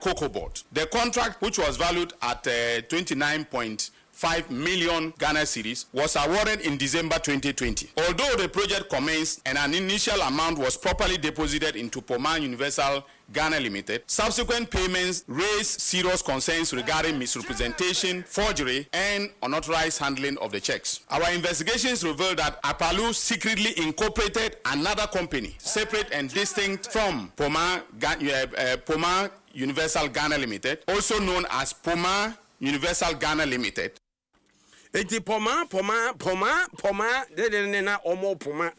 cocoa board. The contract, which was valued at 29.5 million Ghana cedis, was awarded in December 2020. Although the project commenced and an initial amount was properly deposited into Poma Universal Ghana Limited, subsequent payments raised serious concerns regarding misrepresentation, forgery, and unauthorized handling of the checks. Our investigations revealed that Apalu secretly incorporated another company, separate and distinct from Poma Universal Ghana Limited, also known as Poma Universal Ghana Limited. Eti Poma de na omo Poma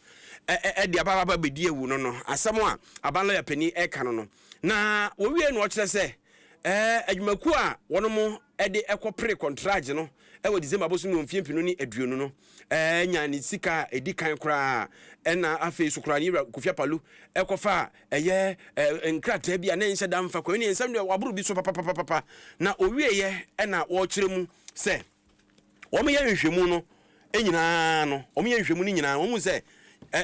di ababa bedi ewu no asamo a abanla ya pani e kan no na owie no kire se adwumaku a wono mo de ekopre contract no e wo December bosu no mfiempinu ni aduonu no nya ni sika edi kan kra na afi sukura ni Kofia Palu ekofa eye nkrata bia na nhyɛ da mfa kwa ni nsam no waburu bi so papa na owie ye na wo kire mu se wo me ye nhwemu no enyina no wo me ye nhwemu ni nyina wo mu se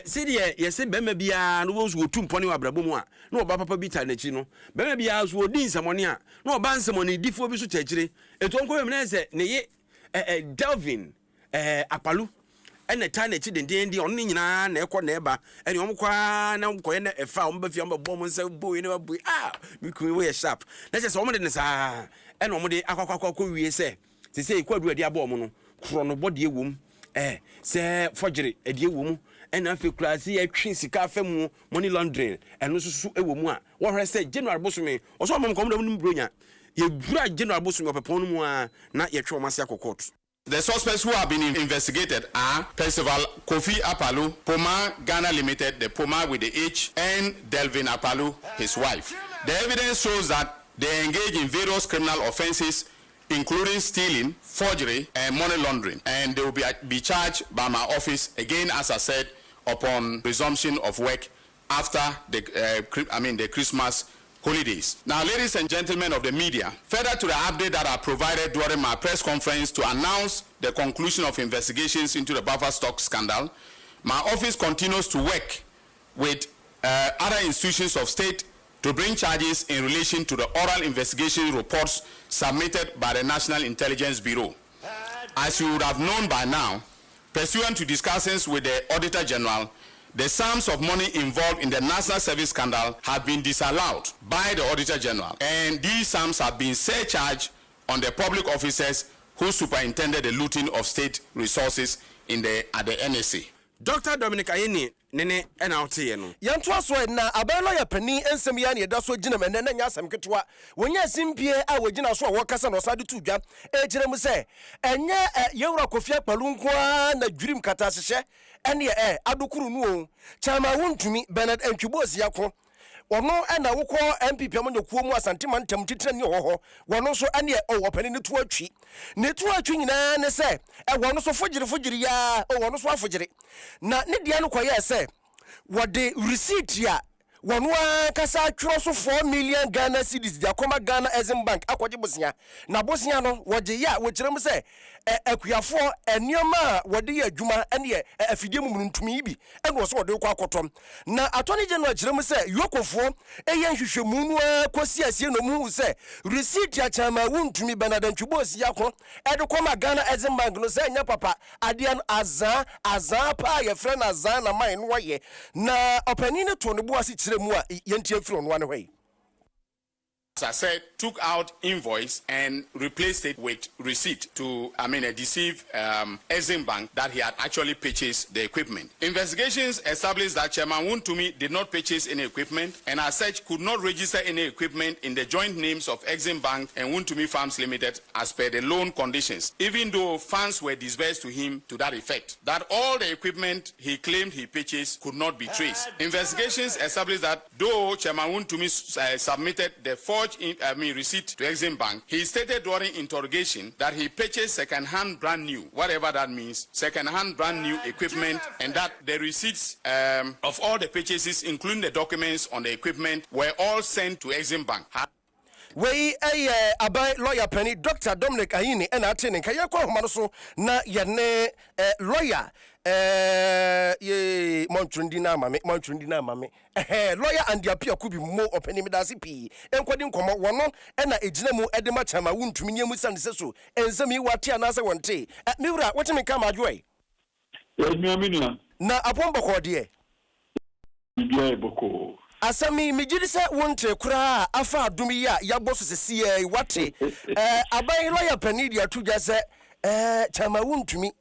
Sidia, yes, Bema Bia, no ones who 2 pony abrabumwa, no papa bita nechino, Bema Bia, who did some money, no bansamoni, diffo bisu church, it won't go say, nay, Delvin, Apalu, and a tiny chid and dandy on Nina, Neko neighbor, and Yomqua, now Coena, a found Baffiamba Bowman, so boy, never be we could wear sharp. That's just one in the sa, and one day Aquaco, we say, they say, quadra dia bomono, chrono body womb, say, forgery, a dear woman. And I feel classy a sika femu money laundering and also a woman. What I said, General Bosumi, or some come to Brunia. You brought General Bosumi upon one, not yet from Masako court. The suspects who have been investigated are Percival Kofi Apalu, Poma Ghana Limited, the Poma with the H, and Delvin Apalu, his wife. The evidence shows that they engage in various criminal offenses, including stealing, forgery, and money laundering, and they will be charged by my office again, as I said, upon resumption of work after the Christmas holidays. Now, ladies and gentlemen of the media, further to the update that I provided during my press conference to announce the conclusion of investigations into the buffer stock scandal, my office continues to work with other institutions of state to bring charges in relation to the oral investigation reports submitted by the National Intelligence Bureau. As you would have known by now, pursuant to discussions with the Auditor General, the sums of money involved in the National Service scandal have been disallowed by the Auditor General, and these sums have been surcharged on the public officers who superintended the looting of state resources at the NSA. Dr. Dominic Ayeni nene NLT no yanto aso na abelo ya pani ensem ya ne da so gina men na nya asem ketwa wonya simpie a wogina so wo kasa no sade tu dwa ejire mu se enye yewura Kofia Palu nko na dwirim kata hye ene adokuru nu o chama wontumi Bernard Antwibosi yakọ wono na wokọ MPP amonye kuo mu asantema ntam titire ne ho wono so ene wopani ne tu atwi nyina ne se wono so fogiri ya wono so afogiri na ne dia no koye se wode receipt ya wono kasa tworo so 4 million Ghana cedis dia koma Ghana Exim Bank akwaje bosia na bosia no wode ya wo kirem se akuyafo enioma wode ya adwuma ene afidie mu ntumi bi ene wo so wode kwa akotom na attorney general kirem se yokofo eya nhwehwemu nu akosi asie no mu se receipt ya chama wontumi Bernard Antwibosi yakọ ede koma Ghana Exim Bank no se nya papa adian azan pa ye friend azan na man no ye na opani ne to ne bo asi kiremu a yentie firi no ane hwai. As I said, took out invoice and replaced it with receipt to, deceive Exim Bank that he had actually purchased the equipment. Investigations established that Chairman Wontumi did not purchase any equipment and as such could not register any equipment in the joint names of Exim Bank and Wontumi Farms Limited as per the loan conditions, even though funds were disbursed to him to that effect. That all the equipment he claimed he purchased could not be traced. Investigations established that though Chairman Wontumi submitted the forged receipt to Exim Bank, he stated during interrogation that he purchased second-hand brand new, whatever that means, second-hand brand new equipment, and that the receipts of all the purchases, including the documents on the equipment, were all sent to Exim Bank. wei abai lawyer penny Dr. Dominic Ayini ena atene nka ye kwa homa so na ye ne lawyer ye montrundi na mame lawyer and the appeal could be more opening medasi pi enkwadi nkomo wono ena ejina mu ede ma chama wuntumi nyemu sane seso enzami wate anase wonte miwura what me come adwoi na apomba ko de boko asami mejiri se wonte kura afa adum ya yagboso sese wate aban lawyer penny dia tuja se chama wuntumi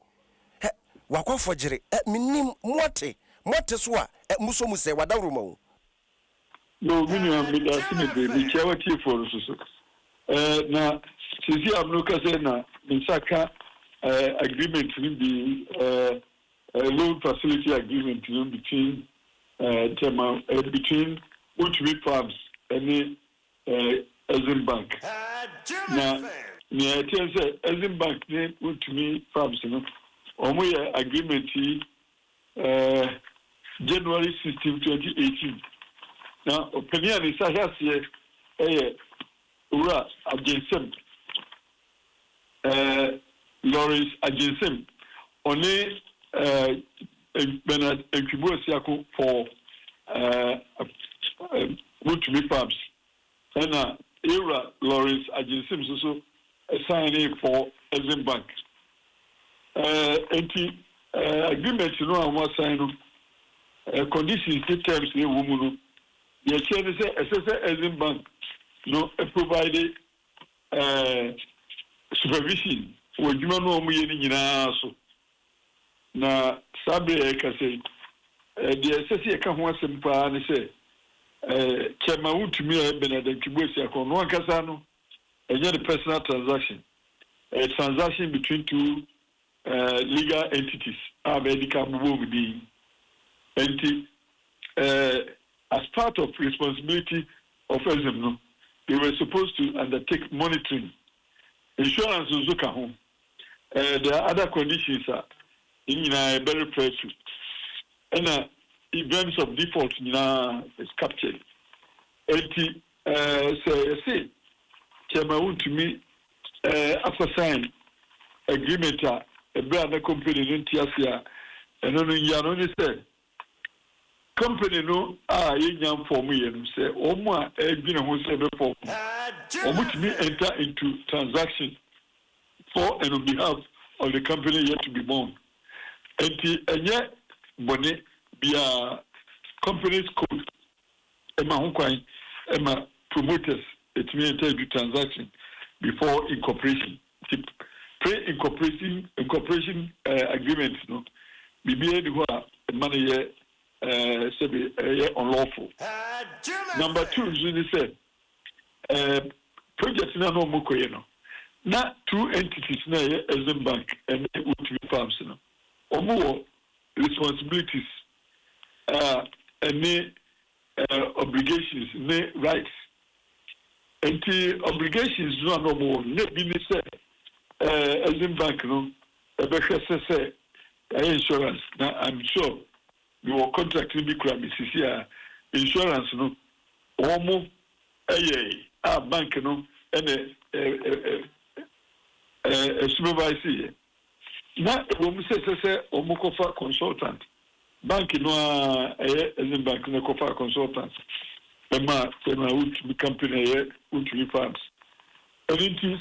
wakofo jire minim mote so a muso mu se wadawro ma no minimum me da sime be me chewa ti for so na sisi amno ka se na nsaka agreement ni bi loan facility agreement between between Utrecht Farms and Exim Bank. Now, I tell you, Exim Bank ne Utrecht Farms no omo agreement January 16, 2018. Now, opinion is here ura agensim Lawrence agensim only Bernard Enkibo Siako for Utrecht Farms and Era Lawrence agensim so signing for Exim Bank. Agreement no and what sign conditions terms the woman the chair say Exim Bank no provided supervision for juma no mu yeni nyina so na sabe ka say the sese ka ho asem pa ne say chema wutumi e Benedict Kibosi akon no akasa no enye the personal transaction, a transaction between two legal entities medical movie as part of responsibility of Exim no they were supposed to undertake monitoring insurance uzuka home there are other conditions in a very pressure and events of default is captured say chairman to me after sign agreement a brand company in Tiasia and only said company no young for me and say Oma been who said before or which me enter into transaction for and on behalf of the company yet to be born. And yet bonnet be a company's code Emma promoters it may enter into transaction before incorporation. Incorporation agreements no be money unlawful. Number two, you say project na no mukoye no. Na two entities na Exim Bank and Utrecht Farms no. Omo responsibilities and obligations, rights. And the obligations no more. Ne bi say Exim Bank no. Say insurance. Now I'm sure. Your contract will be crime. Insurance no, almost a bank no, and a supervisor. Now, when we say Omokofa consultant, bank no, Exim Bank no Kofa consultant. Emma, would company Utrecht Farms. And it is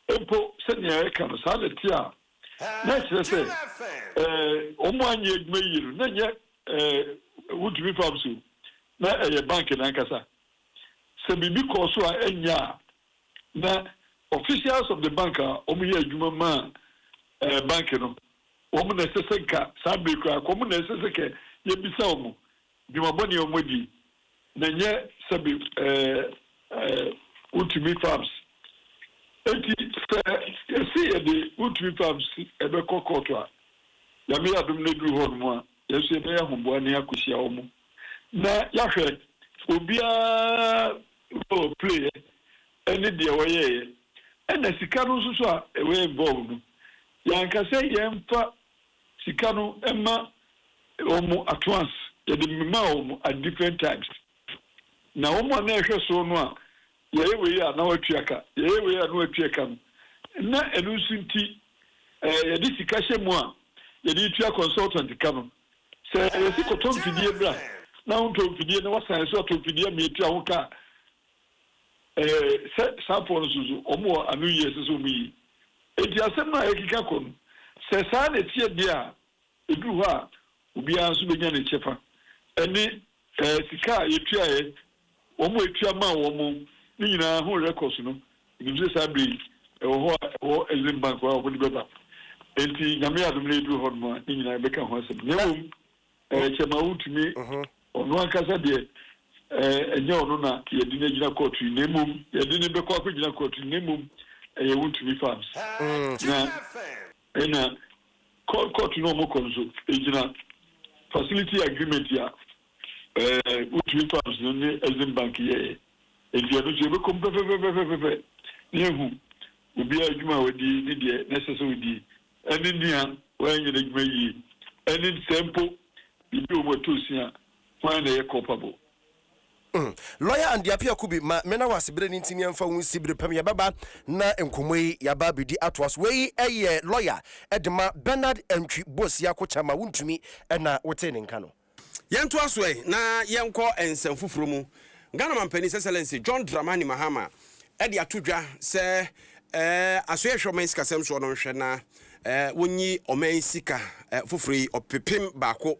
Epo senior accounts. How the tia. Let's say, Oman ye may not would be farms. Not a bank in Ankasa. So, because so are now officials of the banker, Omiya Juma Bankino, Woman Seseka, Sabika, Common Seseke, Yebisamu, Jumaboni Omodi, Nanya Sabi Utimi Farms. See the Utrecht Farms ebe kokotwa ya me adum na duru ho no yesu ebe ya hombo ani akosia omo na ya hwe obia play any de waye ena sika no so a ewe involved no ya nka say yemfa sika no ema omo at once ya de mema omo at different times na omo na ehwe so no a we are now at Yaka, we are no at Yakam. Na enusinti yedi sikashe mwa yedi tua consultant kanu se yesi koton pidie bra na unto pidie na wasan so to pidie me tua ho ka se sample suzu omo anu yesu so mi enti asem na ekika kon se sa na tie dia edu ho a obi anso benya ne chefa eni sika yetua ye omo etua ma omo ni nyina ho records no ni se sabi o Exim Bank wa ko dibeta enti nyame adum na edu ho no ni nyina beka ho asem nyewum chema utumi ono akasa de enye ono na yedi na gina court nemum yedi ne be ko gina court nemum ye utumi farms na court no mo konzo gina facility agreement ya utumi farms no ne Exim Bank ye enti ado je be ko pepe nehu obi adwuma wodi ne de necessary di eni nia wanye ne dwuma yi eni tempo bibi o motosia why na ye culpable lawyer and Apia Kubi ma mena wasibre ni ntimi amfa hu sibre pam ya baba na enkomoyi ya ba bidi atwas we eye lawyer edema Bernard Entwi boss ya ko chama wuntumi na wote ne nka no yento aswe na yenko ensem fufuro mu Ghana Mampani Excellency John Dramani Mahama edi atodwa se asoye hwoma sika sem so no hwe na wonyi oman sika fufuri opepem baako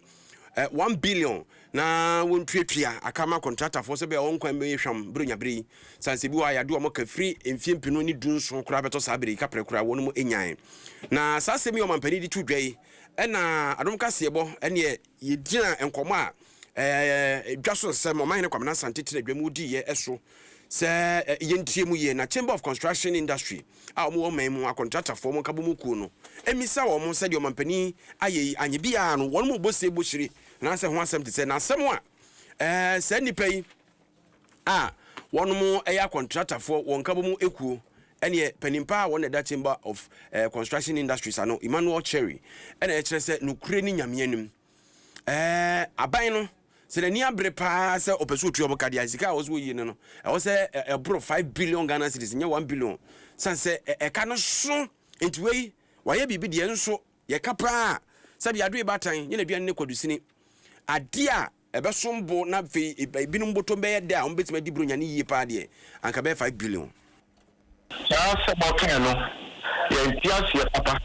1 billion na wontwetwea akama contractor for se be onkwan me hwam bronya bri sanse bi wa yade o mo ka free emfiempino ni dunso kura beto sabiri ka prekura wonu mo enyan na sase mi o Mampani di tudwai na ADOM KASIEBO ene yegina enkomo a dwaso se mo man ne kwamna sante tire dwamu di ye eso se yentiemu ye na Chamber of Construction Industry a omo man mu contractor for mo kabo mu ku no emisa wo mo se de o Mampani aye anye bia no wonu mo bose boshiri na se ho asem te se na asem a se nipa yi a wonu mo eya contractor for won kabo mu ekuo ene penimpa won da Chamber of Construction Industries ano Emmanuel Cherry ene e kire se nukure ni nyame anim aban no se ni abre pa se opesu otu oboka dia sika wo so yi no e wo se bro 5 billion Ghana cedis nya 1 billion sanse ka no so entwei waye bibi de nso ye kapa sabi ado e batan nye na duan ne kwadusini adia ebe sombo na fe ibinum boto be de a ombetima di bro nya ne yi pa de anka be 5 billion ya se bokan no ye ntiasie papa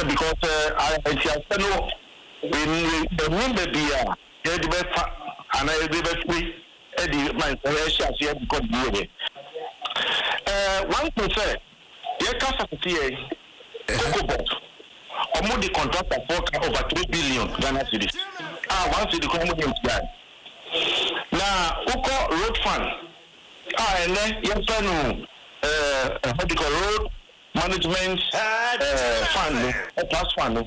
because I ntiasie no we the bia ye di be fa ana ye be free e di man se share because be one thing say ye kasa tie Kokobot omo di contractor for over 3 billion Ghana cedis once the community na uko road fund ene yenso no how do you call road management fund plus fund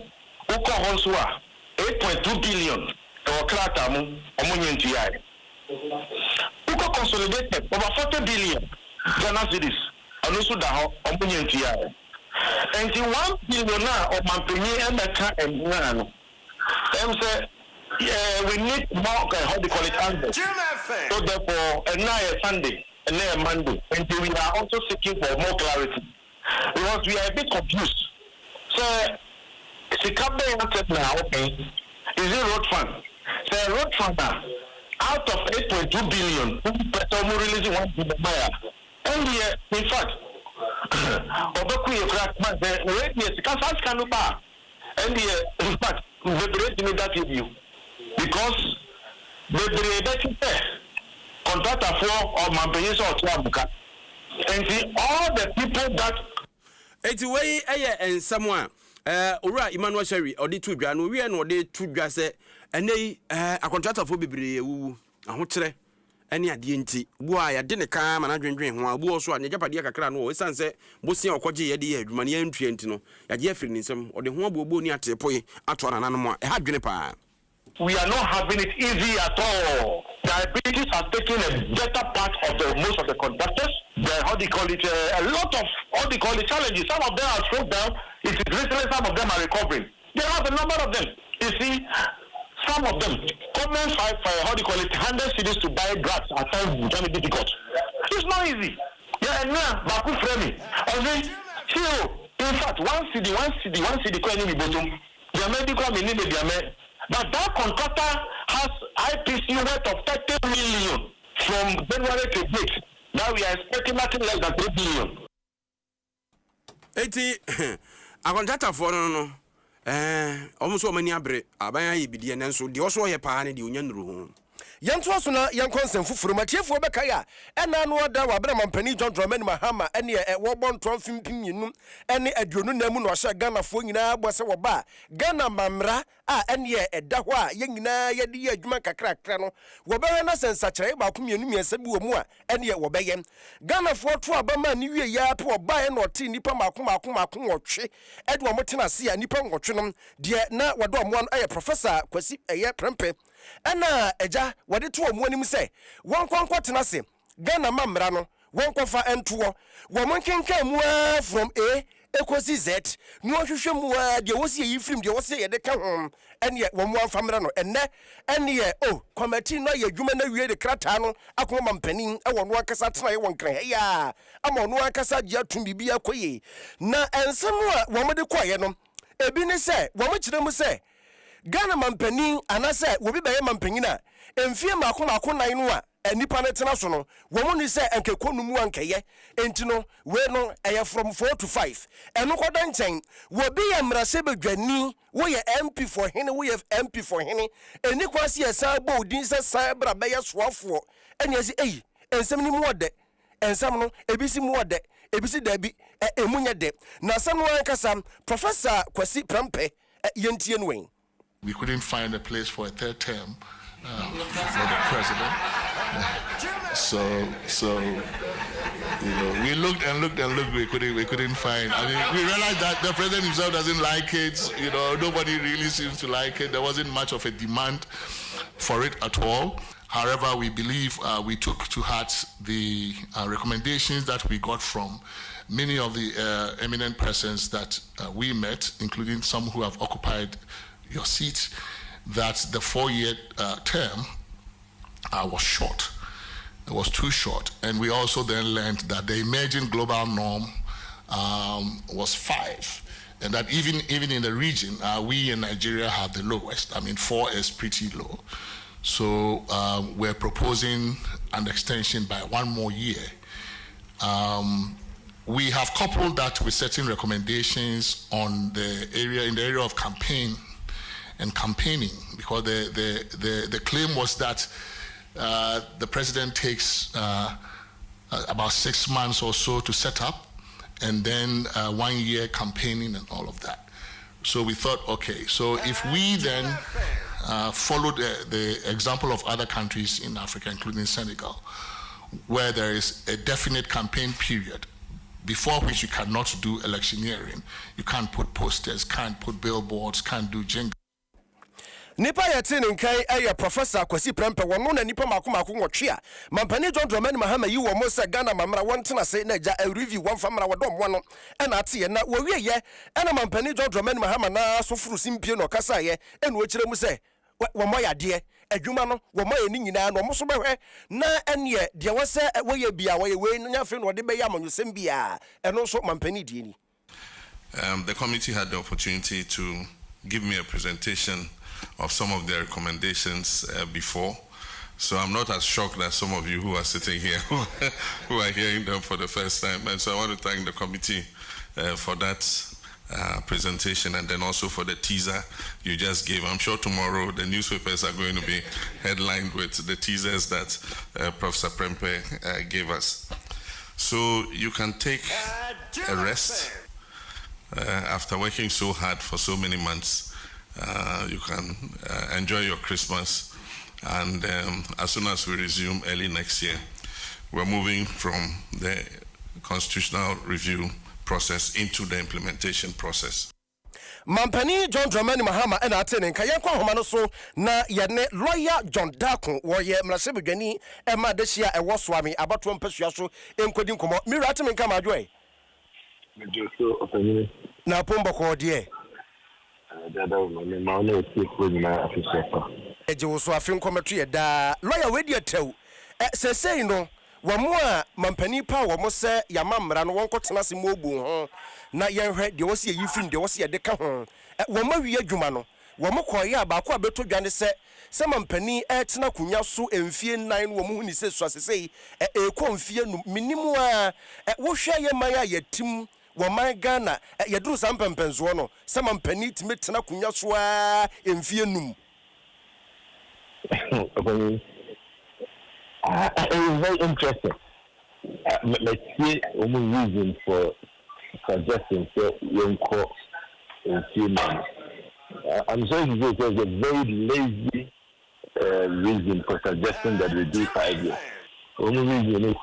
uko honso a 8.2 billion or krata mu omo nyentu yae uko consolidated over 40 billion Ghana cedis onusu da ho omo nyentu yae and 1 billion of Mampani and no. Say we need more how do you call it answers. So therefore a Sunday and Monday and we are also seeking for more clarity because we are a bit confused. So Sikabe answered now, okay, is it road fund? So road fund out of 8.2 billion, we're releasing 1 billion. And in fact obeku ye crack man the radius can can ba and in fact the break me that you because the break contractor for or Mampani so to abuka and see all the people that way and someone ora Emmanuel Cherry or the two dwa no we no de two dwa se ene a contractor for bebre ewu ahokyere ene ade nti bo a ya de ne ka ma na dwendwen ho a bo so a ne japade kakra no o sanse bo se okoje ye de ye adwuma ne antue nti no ya je afiri nsem o de ho abobo ni atepoi ato na nanom a ha dwene pa. We are not having it easy at all. Diabetes has taken a better part of most of the conductors. How do you call it? A lot of how do you call it challenges. Some of them are struck down. It is recently some of them are recovering. There are a number of them. You see, some of them common how do you call it 100 cedis to buy drugs are very difficult. It's not easy. Yeah, now, Baku Fremi. In fact, one city, calling me bottom. The medical meaning but that contractor has IPC worth of 30 million from January to date. Now we are expecting nothing less than 3 billion. 80 a contractor for no. Almost so many abre. Abaya ibidi and so the also here pa ne the union room. Yanto so na yan konsen fufuru matiefo bekaya ena no da wa bra mampani John Dramani Mahama ene e wo bon 12 mpiminu ene aduonu na mu no hye Ghana fo nyina bose wo ba Ghana mamra a ene eda ho a ye nyina ye de adwuma kakrakra no wo be na sensa kire ba ko mienu miesa bi wo mu a ene wo be ye Ghana fo to abama ne wie ya pe wo ba ye no ti nipa makoma wotwe ede wo motena se a nipa nwotwe no de na wado mo an aye professor Kwasi eye Prempe ana eja wade to omo anim se won kwankwa tena se Ghana mamra no won kwafa entuo wo mon kenka mu from A ekosi Z no hwehwe mu de wosi yi film de wosi ye de ka ho ene wo mo amfamra no ene committee no ye dwuma na wie de krata no akoma mampanin e wo no akasa tena ye won kran ya ama no akasa gya tum bibia koye na ensem a wo mo de koye no ebi ne se wo mo kire mu se Ghana mampanin anase wo bi beye mampanyina emfie makoma nan no a enipa ne tena so no wo mo ni se enkekonumu ankeye entino we no eye from 4 to 5 eno koda nchen wo bi ye mrase bedwani wo ye MP for hene wo ye MP for hene eni kwase ye san bo din se san bra beye soafo eni asi ensem ni mu ode ensem no ebisi mu ode ebisi dabi emunye de na sam no ankasa Professor Kwasi Prempe yentie no wen. We couldn't find a place for a third term for the president. So you know, we looked, we couldn't find. I mean, we realized that the president himself doesn't like it. You know, nobody really seems to like it. There wasn't much of a demand for it at all. However, we believe we took to heart the recommendations that we got from many of the eminent persons that we met, including some who have occupied your seat, that the 4-year term was short. It was too short. And we also then learned that the emerging global norm was 5. And that even in the region, we in Nigeria have the lowest. I mean, 4 is pretty low. So we're proposing an extension by 1 more year. We have coupled that with certain recommendations on the area of campaigning, because the claim was that the president takes about 6 months or so to set up, and then 1 year campaigning and all of that. So we thought, okay, so if we then followed the example of other countries in Africa, including Senegal, where there is a definite campaign period before which you cannot do electioneering, you can't put posters, can't put billboards, can't do jingles. Nipa yete nkai eye Professor Kwasi Prempe wono na nipa makoma nwotwe a mampani John Dramani Mahama yi wo mo se Ghana mamra wontena se na ja review won famra wodom wono e na ate ye na wo wie ye e na mampani John Dramani Mahama na so furu simpie no kasa ye e no kire mu se wo mo yade adwuma no wo mo ye ni nyina no mo so behwe na ene de wo se wo ye bia wo ye we nya fe no de be ya manyosem bia e no so mampani die ni. The committee had the opportunity to give me a presentation of some of their recommendations before. So I'm not as shocked as some of you who are sitting here who are hearing them for the first time. And so I want to thank the committee for that presentation, and then also for the teaser you just gave. I'm sure tomorrow the newspapers are going to be headlined with the teasers that Professor Prempe gave us. So you can take a rest after working so hard for so many months. You can enjoy your Christmas, and as soon as we resume early next year, we're moving from the constitutional review process into the implementation process. Mampani John Dramani Mahama ena atene nka yenkwa homa no so na yene lawyer John Dako wo ye mrasebedwani e ma dehia e wo soame abato mpasua so enkodi nkomo mira ateme nka madwo Mejo so opanyini na pombo ko de dada me ma na oti na afisa fa eje wo so afin kometo ye da lawyer we de tew sesei no Wamua mampani pa wamo se yamamra no wonko tena se mobu ho na yenhwe de wose yifin de wose de ka ho wama wi adwuma no wamo koye abaako abeto dwane se mampani tena kunya so emfie 9 wamo huni se so asesei ko mfie no minimu a wo hwa ye maya yatim waman Ghana yaduru sampempenzo no se mampani timi tena kunya so a emfie num. It was very interesting. Let's see one reason for suggesting young court in few months. I'm sorry to say it was a very lazy reason for suggesting that we do 5 years. Only reason is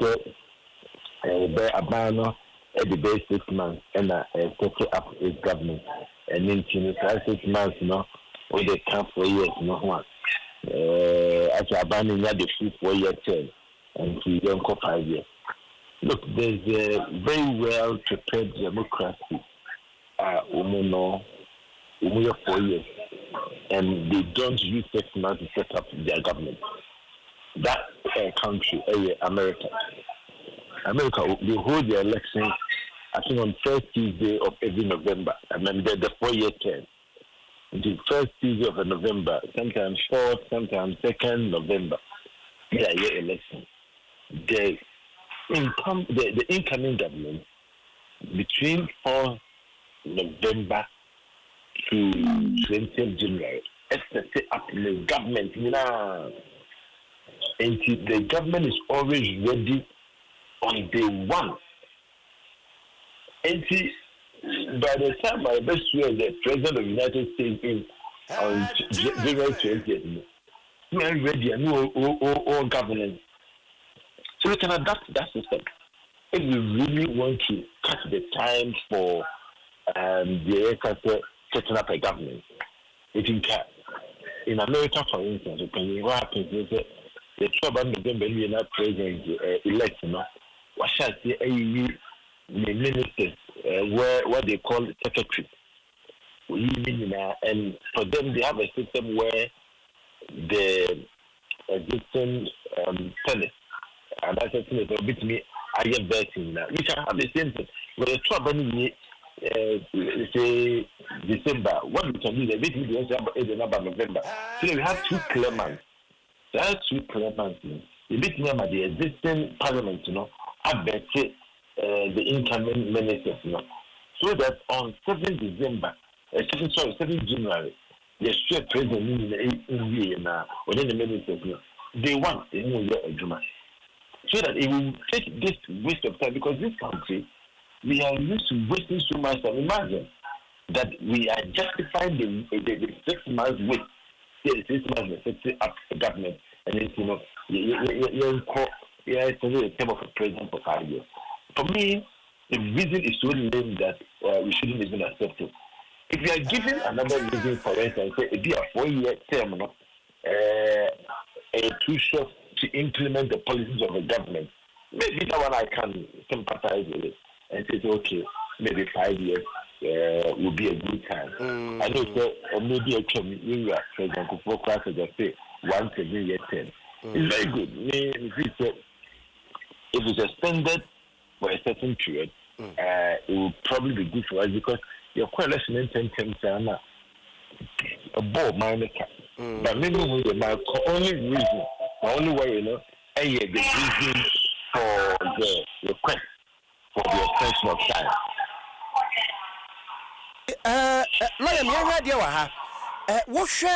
that Abano at the base 6 months and set up his government. And then 6 months, or they come 4 years, one. Actually, abandoning the 4 year term and to young 5 years. Look, there's a very well prepared democracy. Umuno 4 years, and they don't use 6 months to set up their government. That country, America, they hold their election, I think, on first Tuesday of every November. I mean, the 4 year term. The first Tuesday of November, sometimes 4th, sometimes 2nd November, their year election. The incoming government between 4th November to 20th January, set up the government now. And the government is always ready on day one. And by the time I best swear the President of the United States in on January 20th, we are ready and all governance. So we can adapt that system. If we really want to cut the time for the setting up a government, it can cut. In America, for instance, what happens is that the trouble November president elect, what shall I say, ministers, what they call secretary. And for them, they have a system where the existing Senate, and that system is a bit me higher version now. We can have the same thing. But the trouble say December, what we can do is a bit we have the number November. So we have 2 clear months. That's 2 clear months. The bit number the existing parliament, have better the incoming ministers, so that on 7 December, 7 January, the straight president in within the ministers, they want a new year of so that it will take this waste of time, because this country, we are used to wasting so much time. Imagine that we are justifying the 6 months wait, 6 months setting up the government, and then you're the term of a president for 5 years. For me, the reason is so lame that we shouldn't even accept it. If we are given another reason, for instance, say it be a 4 year term, too short to implement the policies of the government, maybe that one I can sympathize with it and say, okay, maybe 5 years will be a good time. I know, so maybe a term, for example, for classes that say 1 every year term. It's very good. If it's extended for a certain period, it will probably be good for us, because your coalition in 10 terms are a ball minor cap. But maybe my only reason, my only way, the reason for the request for the extension of time. Lawyer, me idea wa ha. Wo hwe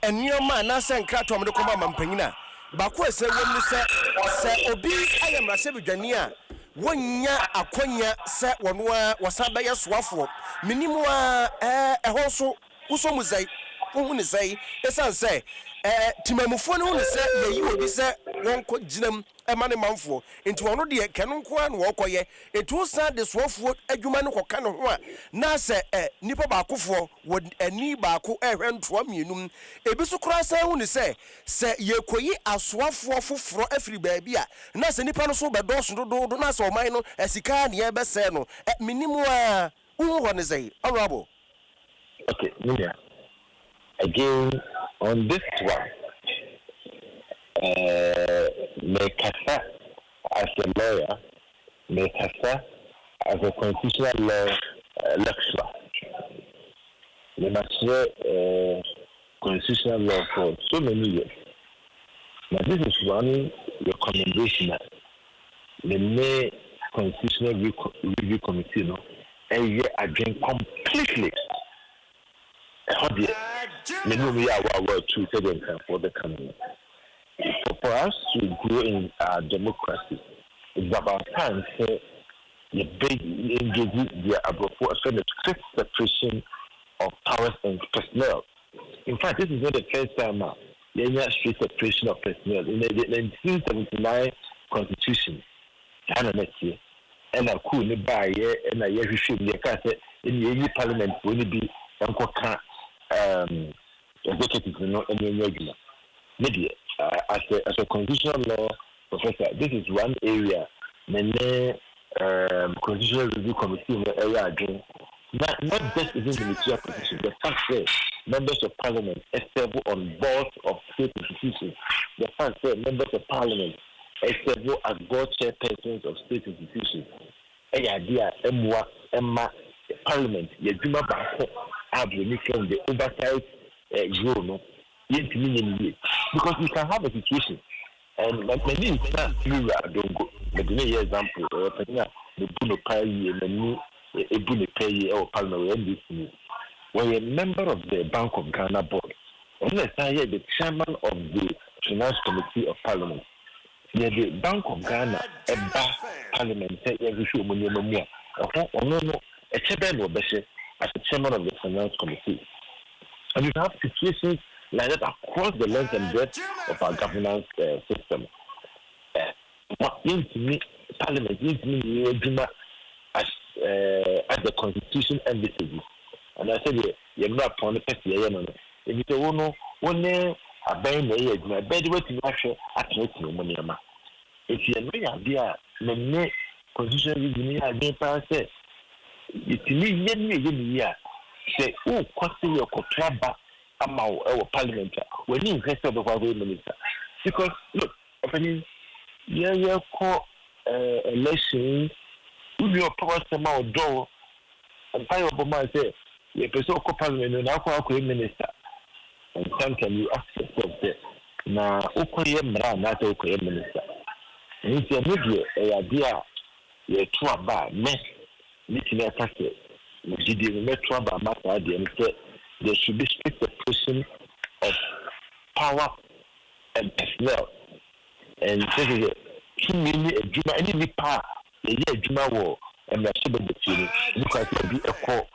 enioma na se nkrato amde ko ma mpanyina. Ba ko ese wonu se obi ayemra se bedwane a wonya akonya se wono a wasaba ye soafo. Minimu a ɛho so uso muzai. Wo ne sai esan se timamufo ne wo se yeyi obi se wonko ginam emane manfo enti wono de kanu nko an wo koye etu san de soafo adwuma ne koka ne ho a na se nipa baakofo wo ani baako ehwentoa mienum ebi so kura san wo ne se yekoyi asoafo foforo afiri baabi a na se nipa no so be doso dodo na se oman no asika ne e be se no minimu a wo ho ne sai honorable. Okay, Nia. Again, on this one, as a lawyer, Mekasa as a constitutional law lecturer. We must share constitutional law for so many years. Now, this is one recommendation that the May Constitutional Review Committee, no, a year again completely. How did we are for the coming? For us to grow in our democracy, it's about time to engage the above fixed separation of powers and personnel. In fact, this is not the first time there is strict separation of personnel. In the 1979 Constitution, and a cool nearby, and a year should be a cassette in the Parliament will be executive and regular. Maybe as a constitutional law professor, this is one area. Constitutional Review Committee in the area again. Not just even the military position, the fact that members of parliament serve on boards of state institutions, the fact that members of parliament serve as board chairpersons of state institutions. Idea Emma Parliament, Yajuma Bako, Abdul from the oversight zone, because we can have a situation, and many instances, I don't go. But the example, the Puno Pai and a Bune Pay or Parliament, when a member of the Bank of Ghana board, unless I hear the chairman of the Finance Committee of Parliament. The Bank of Ghana, Parliament, every show money no more. A chairman of the as the chairman of the Finance Committee. And you have situations like that across the length and breadth of our governance system. Parliament needs me as the Constitution envisages. And I said, you're not upon the person. If you don't know, one day, a band may my bed way to actually attract no money. If you have no idea, the Constitution review again, say, it's me, say, oh, question your contract amount our parliament when you invest of our minister. Because, look, you call election, your power amount door, and Fire Obama say, you person of parliament and our minister. And sometimes you ask yourself that now, Okoye Mra, not Okoye minister. And it's a media idea, you're too bad, mess, meeting a castle. You didn't make trouble, master idea, and said there should be strict separation of power and personnel. And this is too many a Juma, any power, a year Juma war, and the Shiba between look like to be a core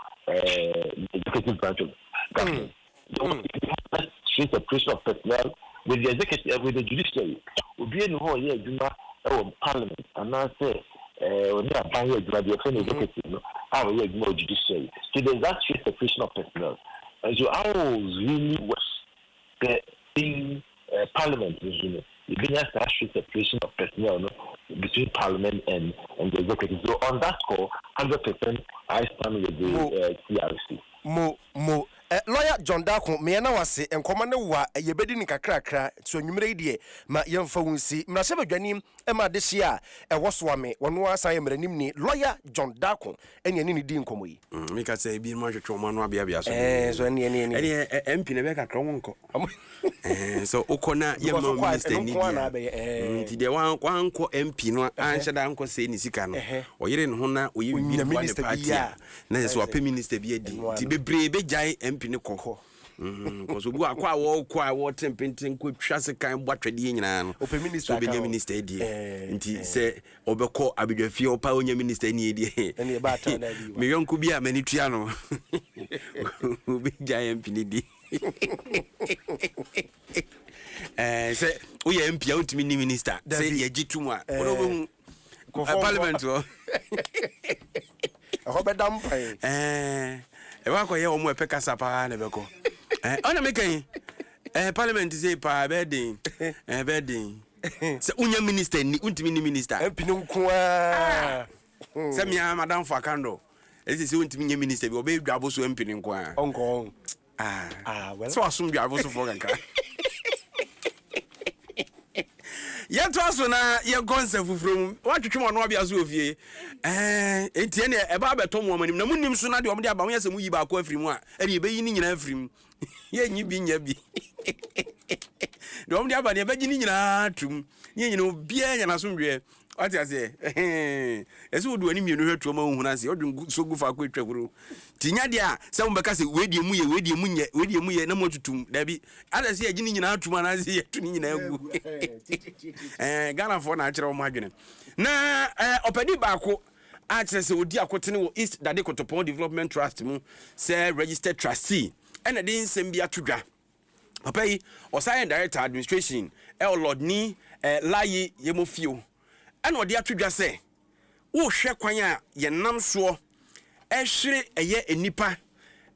executive branch of government. Strict separation of personnel with the executive, with the judiciary. Will be in the whole year Juma or parliament, and now say, when you are buying a graduate executive, how we more judiciary. So there's that strict separation of personnel. And so I was really wish that in parliament, you bring us that strict separation of personnel between parliament and the executive. So on that score, 100% I stand with the CRC. Mo lawyer John Dako me na wase enkomane wa yebedi ni kakrakra so nwumre die ma yemfa wunsi mrase badwanim e ma de hia e wosoame wono asan yemranim ni lawyer John Dako ene ni di nkomo yi me ka say bi ma twetwe mo no abia so so ene MP ne be kakra wonko so ukona yemma minister ni dia ti de wan ko MP no anhye da nko say ni sika no oyire ne ho na oyi bi minister party na so ape minister bi adi ti bebre be jai MP ne kokko because obu akwa wo tempenten ko twase kan bwatwede nyina no so be minister edi nti se obekọ abedwafie opa onya minister ni edi ene ba ta na di me yonku bi a mani tua no obi jai MP ne di say oya MP a utimi ni minister say ye gitum a wono parliament o Robedam pai e wa ko ye o mo e pekasa pa na beko ona mekan parliament say pa bedin bedin se unya minister ni untimi ni minister MP nko a se mia madam Fakando esi se untimi nya minister bi obe dwabo so MP nko a onko well so asum dwabo so for kanka Yet also na your concept from what you want to be as of ye. Etienne a baba tom woman, no munim so na de omde aba won yi ba ko afiri mu a e de be yi ni nyina afiri mu. Ye nyi bi nya bi. De omde aba de be gi ni nyina tum. Ye nyina obi anya na so ndwe. What you say? Ese wo do ani mienu hwetu ma hu na se odun so gu fa ko twaguru. Tinya dia se mo beka se wedi emu ye na mo tutum da bi. Ada se agi ni nyina atuma na se yetu ni nyina agu. Ghana for na akere o ma adwene. Na opedi ba ko a kire se odi akotene wo East Dade Kotopon Development Trust mu se registered trustee. Ena de nsem bi atodwa. Papa yi Osayen Director Administration Lord ni Layi Yemofio. And what the attribute say, oh, share quanya, ye nam so, shre eye enipa,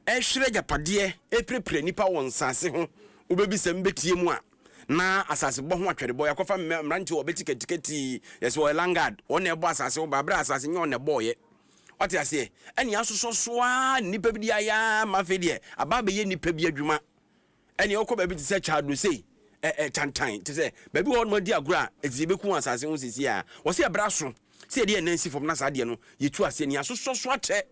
shre japadie, prepare nipa won sase ho, ubebi sembeti mua. Na asase bo ho atwere boy akofa mranti obeti ketiketi, yes, or langard, on a boss as babra as on a boy. What I say, and yaso so nipa bi ya mafedie, ababe ye nipa bi adwuma. And you baby to say child will say. Chantain to say baby one more dear gra ezibeku asase won sisi a wo se braso se de nansi from nasa de no yetu ase ni aso so ate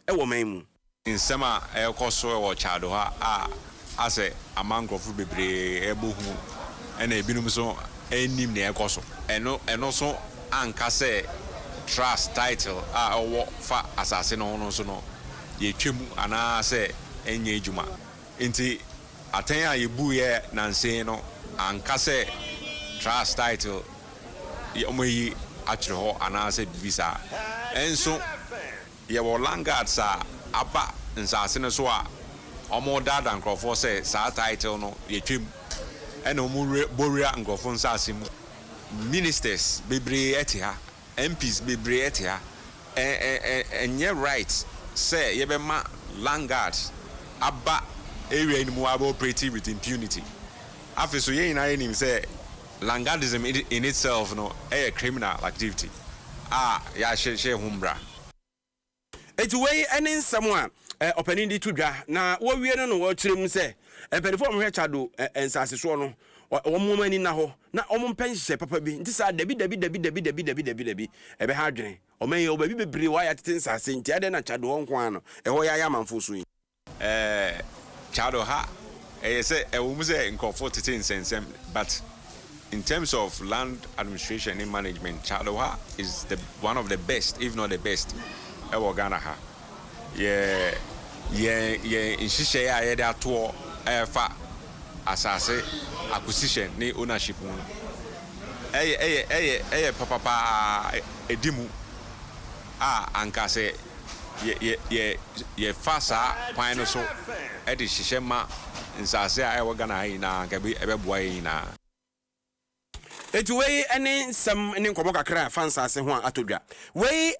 e wo man mu insema e koso e wo chado ha ase amangrofo bebre e bohu ena ebinum so enim ne e koso eno so anka se trust title wo fa asase no so no yetwemu ana se enye ejuma nti aten a yebu ye nanse no anka se trust title omoyi atire ho ana se bibisa enso ye wo langards a aba nsase ne so a omo dada nkrofo se sa title no yetwem ena omo boria nkrofo nsase mu ministers bebre etia MPs bebre etia enye right say ye be ma langards aba area in Moab operating with impunity. After so ye na him say langardism in itself no a criminal activity. Ya she humbra. Eti wey ene nsamo a opening di tudwa na wo wie no wo kyerem say perform hwe chado ensase so no omo mani na ho na omo penhye papa bi nti sa dabi ebe ha dwene oman ye obabi bebre wa ya tete nsase nti ade na chado won kwa no ho ya manfo so yi Chado ha, say say in but in terms of land administration and management, Chado ha is one of the best, if not the best, ever Ghana ha. In Shisha ya da tour fa asase acquisition ni ownership mu. Papa edimu anka say ye fasa kwano so e de hihema nsase a ewo Ghana yi na gabi ebeboa yi na eti wey ene nsam ene nkomo kakra fansase ho atodwa wey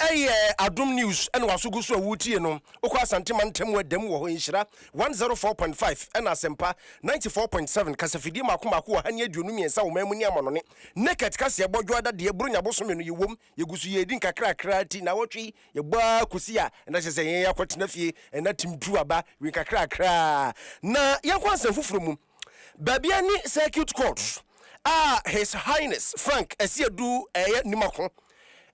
Adom News ene wasogu so awutie no okwa asantema ntem wadam wo ho nhira 104.5 ena asempa 94.7 kasafidi makomako wa hanye aduonu miensa wo mamu ni amonone NAKET KASIEBO dwoada de brunya bosome no yewom yegusu yedin kakra ti na wotwi yegba kusia na chese yen yakotena fie ena timtu aba wi kakra na yakwa asem fufuru mu babia ni circuit court His Highness Frank Esiedu Nimako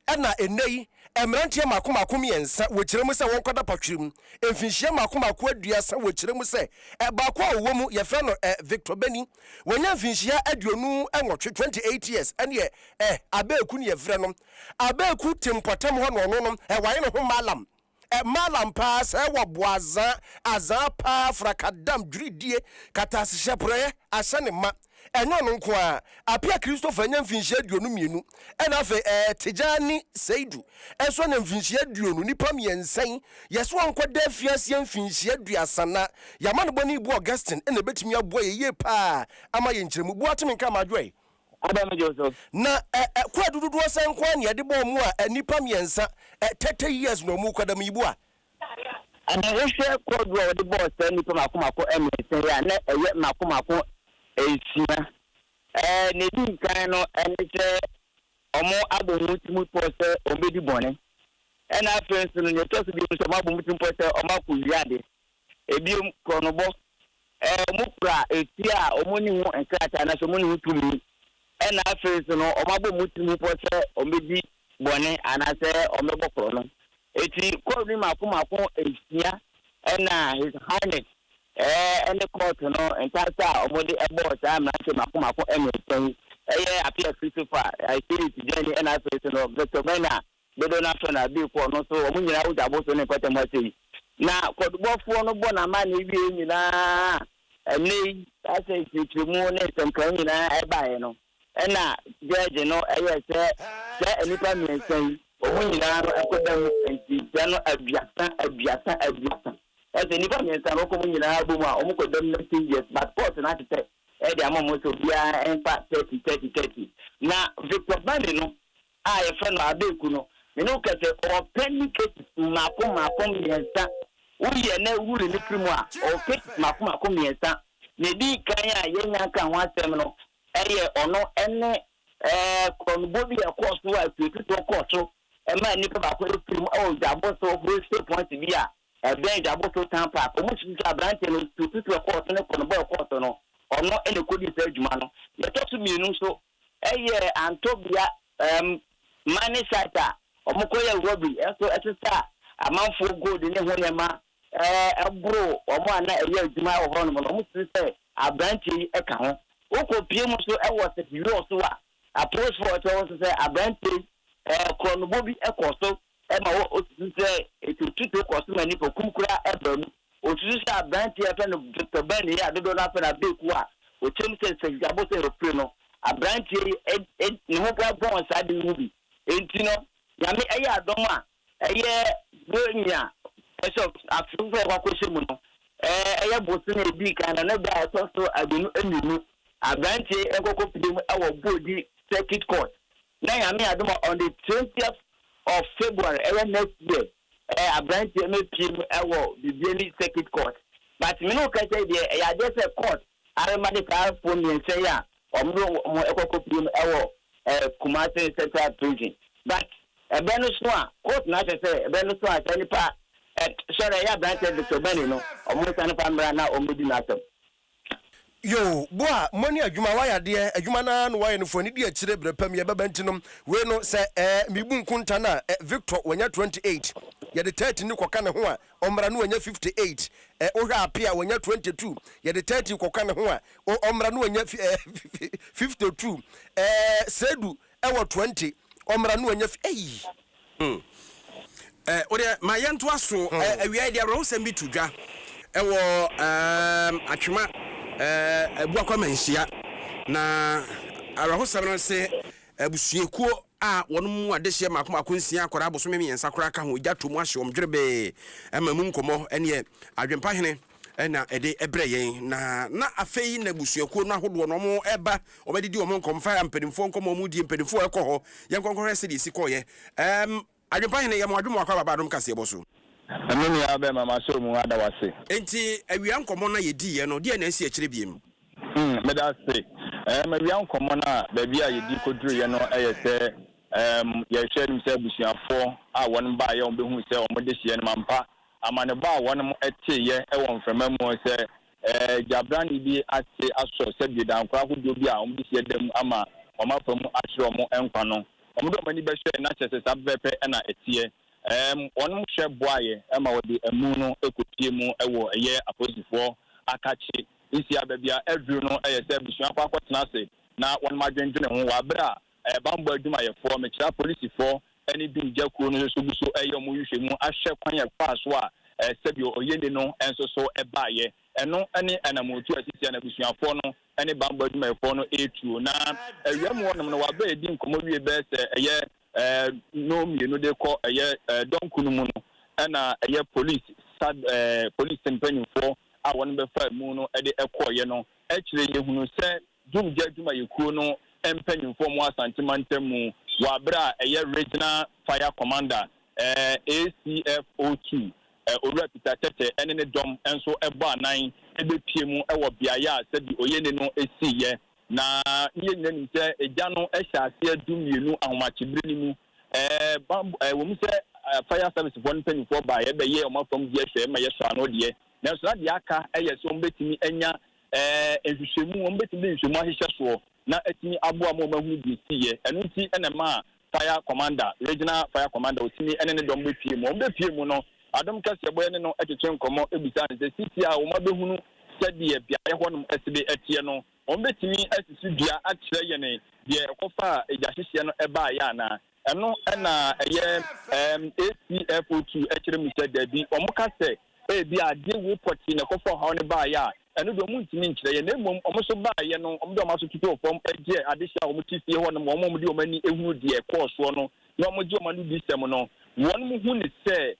ena enei emrantie makomako miensa wekiremu se won kwada patwirim emfinhie makomako aduasa wekiremu se baako a wo mu ye fra no Victor Beni wonya mfinhie aduonu enwotwe 28 years ene abeku ne ye fra no abeku tempotem ho no waye no ho malam malam pass waboaza azapa frakadam dridie katasehye pre asane ma enyo no nko a apia Christopher nya mfinhie aduonu mienu ena afa Tijani Seidu enso na mfinhie aduonu nipa miensan yeso ankwada afiase mfinhie aduasana yamane boni ibu Augustine ena betimi aboa ye pa ama ye nkyeremu bu ateme nka madwoi Adam Joseph na kwa dududu asan kwa ne de bo mu a nipa miensa 30 years no mu kwada mibu a ana hwehwe kodu a de bo sa nipa makomako emese ya na eye makomako esia ne din kan no ene se omo abomutimu pose obedi bone ena afense no nyotoso bi so abomutimu pose omako wiade ebiom kronobo mupra etia omoni hu enkrata na so moni hu tumi and I feel no omabo mutu po se omedi bone anase omebo no eti ko ni mako esia na his highness and the court no entata omodi ebo ta mako emeson appear Christopher I see it journey and I feel no Dr. Bena they don't have to be for no so omunyina ujabo so ne kwete mwase na kodbofo no bona ma na ebi nyina ene ase titirimu ne semkan nyina ebae no na judge no se enipa miensan omunyina no ekodam enti no abiasa ase nipa miensan no komunyina abomu a omukodam na 10 years but court na tete de amamo so bia enfa 30 na Victor Bande no a ye fa no abeku no me no kase o penny case mako miensan uye na wuri ni primu a o case mako miensan ne di kan a yenya kan ho asem no eye ono ene konbobi e course wa tutu course ma nipa ba ko primu o jabo so for point bi a ben jabo so tampa ko mu su abrante no tutu course ne konbo course no ono ene kodi se adwuma no ye to su mienu so eye antobia money sata omukoye robi eso etsa amanfo gold ne honema abro omo ana eye adwuma wo hono no mu se abranti eka ho okopie mu so ewo se biro so a post for to say abranti kronobobi ekoso ma wo se etutu koso mani po kumkura ebam otutu se abranti efe no Dr. Bani ya dodo na fe na beku a o chem se jabo se repre no abranti ne ho bra bon sa de rubi enti no yame eye adom a eye bonya eso afufe kwa kweshemu no eye bosu na ebi kana na da so adunu enunu abranti ekoko pidem awo bodi circuit court na yame adom on the 20th of February next year abranti me pim awo the daily circuit court but me no ka say there ya just court aremade ka for me say ya omdo mo ekoko pidem awo Kumasi Central Prison but ebenu so a court na say ebenu so a tanipa sorry ya branch Dr. Bani no omo tanipa mra na omodi na atom yo boa money adwuma waya de adwuma na no waya no foni de akire brepam ye baba ntinom we no se mibu nkunta na Victor wanya 28 ye de 30 ni koka ne ho a omra no wanya 58 ohwa apia wanya 22 ye de 30 koka ne ho a omra no wanya 52 sedu ewo 20 omra no wanya ode ma yento aso awia de abro sem bi tudwa ewo atwema ebu akwa manhia na arahosam no se abusuekuo a wono mu adehye makoma nsia akora abosome miensa kora ka ho gyato mu ahye omdwerebe amamu nkomo ene adwempa hene na ede ebreye na afei na busuekuo no ahodo no mo eba obedidi omo nkomfa ampadimfo nkomo mu die mpadimfo ekoho yenkonkore se di sikoye adwempa hene ye mo adwemo akwa babadom kasiebo so amini abe mama so mu ada wase enti awia nkomo na yedi ye no de na esi akire biem meda se mawia nkomo na ba bia yedi koduru ye no eyese ye hwere mi se busuafo a won ba ye on behu se o mode hie no mampa amane ba won mo eteye e won frema mu se jabrani bi ate aso se bi dan kwa hodo bi a on bi hie dem ama o ma famu ahire mo enkwa no o mo do mani be hwe na chese sabbepe na etie on hwe boaye ma wodi emu no ekotie mu ewo eye aposifo akachi isi ababia edru no eyese busuafo akotena se na won madwendwene ho wa bra bambo aduma ye fo me kira police fo eni bi njakuo no so buso eye mo yihwe mu ahwe kwan ye paso a sebio oyende no enso so ebaye eno ene anamotu asisi na busuafo no eni bambo aduma ye fo no etuo na awia mu wonum no wa ba edi nkomo wie be se eye no mienu de ko eye donkunu mu no na eye police police mpanimfo a won be fa mu no e de ekoye no e kire ye hunu se dumje aduma ye kuo no empanyimfo mu asantemantam mu wabra eye regional fire commander ACFO2 owura Peter Tete ene ne dom enso ebo anan ebepie mu ewo biaya sabi oyene no esiye na ye nyani se eja no ehya ase adumienu ahomachibiri ni mu wo mu se fire service fo mpanyimfo ba ye be ye omafam die hwe ma ye so ano de na so de aka eye so mbetimi enya ehwehwemu mbetimi nhwemu ahyehyɛ so na etimi abo amo mahu bi siye eno nti ene ma fire commander regional fire commander otimi ene ne dom bepie mu no Adam Kasiebo ene no etete nkomo ebisa ne sisi a wo mabehunu sɛdeɛ biaɛ hɔ nom ɛsebe ɛteɛ no ɔmbɛtumi asisi dua akyerɛ yɛ ne deɛ ɛkɔfa agyahyehyɛ no ɛbaa yɛ ana ɛno ɛna ɛyɛ ACFO2 ɛkyerɛ mu sɛ dabi ɔmo ka sɛ ebi adeɛ wo pɔte na ɛkɔfa ɔhaw ne baa yɛ a ɛno deɛ ɔmo ntumi nkyerɛ yɛ na mmom ɔmo so baa yɛ no ɔmo de ɔmo aso tutu fam ɛgye adehyɛ a ɔmo ti fie hɔ nom ɔmo de ɔmo ani ehunu deɛ ɛkɔɔ soɔ no na ɔmo gye ɔmo ano bi sɛm no wɔn mo hu ne sɛ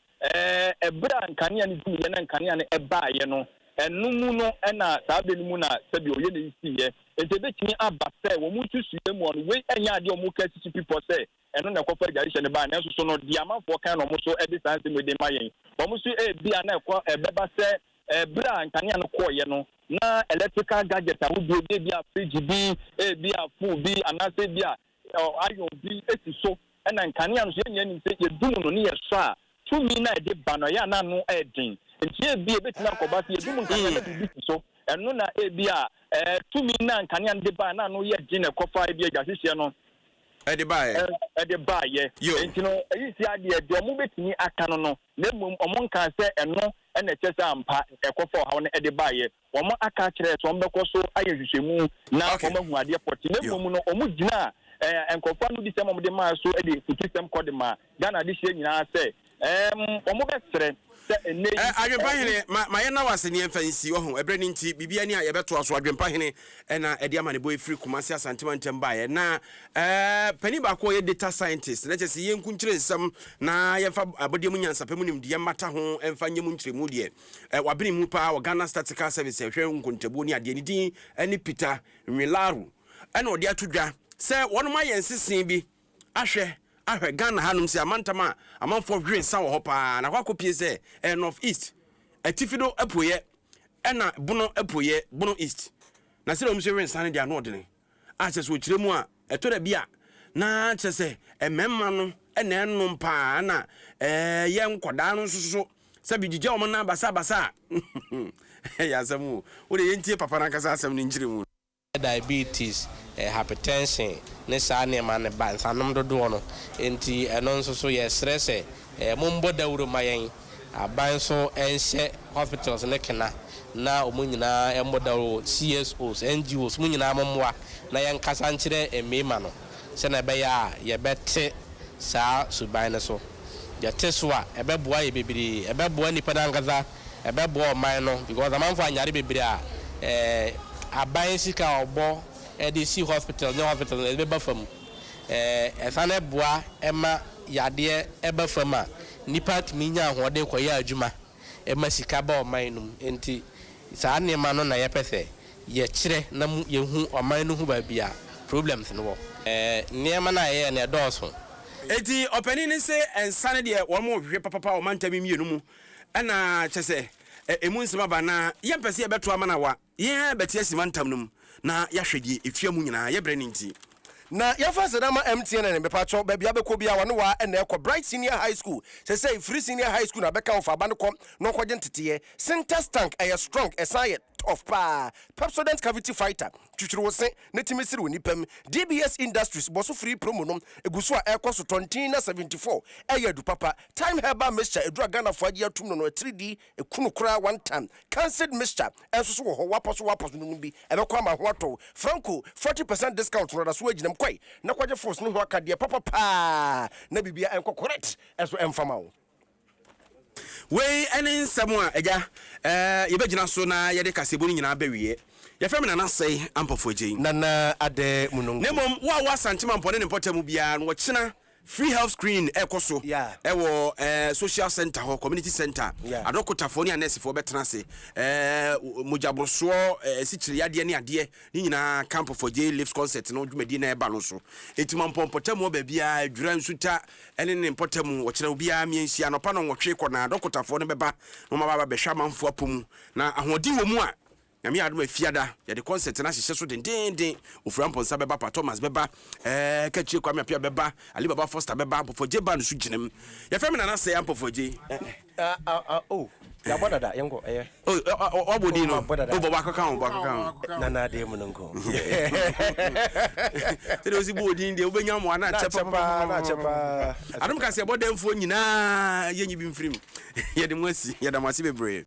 ɛbrɛ a nkanea ne dum yɛ na nkanea ne ɛbaa yɛ no ɛnumu no ɛna saa bɛ numu na sɛbi oyɛ ne isi yɛ nti ebetumi aba sɛ wɔn mu tu sue mu ɔno wei ɛnyɛ adeɛ ɔmo ka sisi pipɔ sɛ ɛno na ɛkɔfa gyarehyɛ ne ba na nso so no deɛ amanfoɔ kan na ɔmo so ɛde saa nsɛm ɛde ma yɛn ɔmo so ebi a na ɛkɔ ɛbɛba sɛ ɛbrɛ a nkanea no kɔɔyɛ no na electrical gadget ahodoɔ bi ebi a fridge bi ebi a phone bi anaasɛ ebi a iron bi esi so ɛna nkanea no so yɛn nyɛ nim sɛ yɛdum no ne yɛ so a tumi na ɛde ba no yɛ anano ɛɛden nti ebi ebetina akɔba si edum nkanea na bibi so ɛno na ebi a tumi na nkanea no de ba na no yɛ gye na kɔfa ebi agyahyehyɛ no ɛde ba yɛ nti no eyi si adeɛ de ɔmo betumi aka no no na mmom ɔmo nka sɛ ɛno ɛna ɛkyɛ sɛ ampa ɛkɔfa ɔhaw no ɛde ba yɛ ɔmo aka kyerɛ sɛ ɔmo bɛkɔ so ayɛ hwehwɛmu na ɔmo ahu adeɛ pɔte na mmom no ɔmo gyina nkɔfa no di sɛm ɔmo de maa so ɛde futu sɛm kɔ de ma Ghana de hyɛ nyinaa sɛ ɔmo bɛsrɛ adwempa hene ma yɛ na wase ne yɛmfa nsi wɔ ho ɛberɛ no nti biribia ne a yɛbɛtoa so adwempa hene ɛna ɛde ama ne bɔ ɛfiri Kumasi Asantema ntɛm baeɛ na pani baako yɛ data scientist na kyɛ sɛ yɛnku nkyerɛ nsɛm na yɛmfa abɔdeɛ mu nyansapɛ mu nimdeɛ mmata ho ɛmfa nyɛ mu nkyerɛmu deɛ wabene mu paa wɔ Ghana Statistical Service ɛhwɛ nkontabuo ne adeɛ ne din ne Peter Nwilaro ɛna ɔde ato dwa sɛ wɔnom ayɛ nsesen bi ahwɛ Ghana hanum si amantam a amanfo hwe nsa wɔ hɔ paa na kwakopie sɛ north east atifido apoye ɛna bono east na sɛ ɔmo so hwe nsa ne dia no ɔdene a kyɛ sɛ ɔkyerɛ mu a ɛtɔ da bia na kyɛ sɛ ɛmɛmma no ɛna ɛnom paa na yɛ nkɔdaa no nso so sɛ bigigya ɔmo na basa yɛ asɛm o wode yɛntie papa na nkasa asɛm no nkyerɛ mu diabetes hypertension ne saa nneɛma ne ba nsanom dodoɔ no enti ɛno nso so yɛ stress mombɔ dawuro ma yɛn aban so ɛnhyɛ hospitals ne kena na ɔmo nyinaa ɛmbɔ dawuro CSOs NGOs mo nyinaa mommoa na yɛnkasa nkyerɛ mmarima no sɛ na ɛbɛyɛ a yɛbɛte saa suban no so yɛte so a ɛbɛboa yɛ bebree ɛbɛboa nipa no ankasa ɛbɛboa ɔman no because amanfo anyare bebree a aban sika ɔbɔ ɛde si hospital ne hospital ɛde bɛba fam ɛsan ɛboa ɛma yadeɛ ɛba fam a nipa tumi nya ahoɔden kɔyɛ adwuma ɛma sika ba ɔman no enti saa nneɛma no na yɛpɛ sɛ yɛkyerɛ na yɛhu ɔman no ho baabi a problems no wɔ nneɛma no a yɛyɛ no ɛdɔɔso enti ɔpani ne sɛ ɛnsa ne deɛ wɔn mo hwehwɛ papapa ɔmantami mmienu mu ɛna kyɛ sɛ emu nsɛm aba na yɛmpɛ sɛ yɛbɛto ama na wa yɛn bɛte asima ntam no mu na yɛahwɛ deɛ ɛfia mu nyinaa yɛbrɛ ne nti na yɛfa sɛ dama MTN ne mepacho baabi abɛkɔ bia wɔne wa ɛna ɛkɔ Bright Senior High School sɛ free Senior High School na bɛka wo fa aba no kɔ no kɔgye nteteɛ Sintex tank ɛyɛ strong ɛsan yɛ tough pa Pepsodent cavity fighter twitwiri wo se ne timi siri wo nipam DBS Industries boso free promo no eguso a ɛkɔ so tontina 74 ɛyɛ du papa time herbal mixture edura Ghana fo agye atum no 3D ekunu kura one time cancelled mixture ɛso so wɔ hɔ wapɔ no bi ɛbɛkɔ ama ho atɔ Franco 40% discount no da so agyinam kwai na kwaje force no ho aka de papa pa na bibia ɛnkɔ correct ɛso ɛmfama wo wei ɛne nsɛm a ɛgya yɛbɛgyina so na yɛde kasebo no nyinaa bɛwie yɛfrɛ me nana sɛe ampɔfo agyi nana ade munungu ne mmom wo a woasantema mpɔne ne mpɔta mu biara no wɔkyena free health screen ɛkɔ so ɛwɔ social center hɔ community center adɔkotafoɔ ne anɛsifoɔ bɛtena ase mogyaborosoɔ sikyiri yadeɛ ne adeɛ ne nyinaa camp for J Lives concert no dwumadi na ɛba no so ɛtima mpɔmpɔta mu baabiaa dwura nsuta ɛne ne mpɔta mu wɔkyerɛ obiaa miɛnsia nɔpa no wɔtwe kɔ na adɔkotafoɔ no bɛba na ɔmababa bɛhwɛ amanfoɔ apɔ mu na ahoɔden wɔ mu a nyame adom afiada yɛde concert na hyehyɛ so dendenden ofura mponsa bɛba pa Thomas bɛba kachie Kwame Apia bɛba Ali Baba Foster bɛba mpofo gye ba no so gyinam yɛfrɛ me nana sɛ ampofo gye ya boda da yengo obodi no obo bakaka nana de mu nko tede osi bodi de obenya mo na chepa adom Kasebo demfo nyina yenyi bi mfrim ye de mo asi ye da mo asi bebre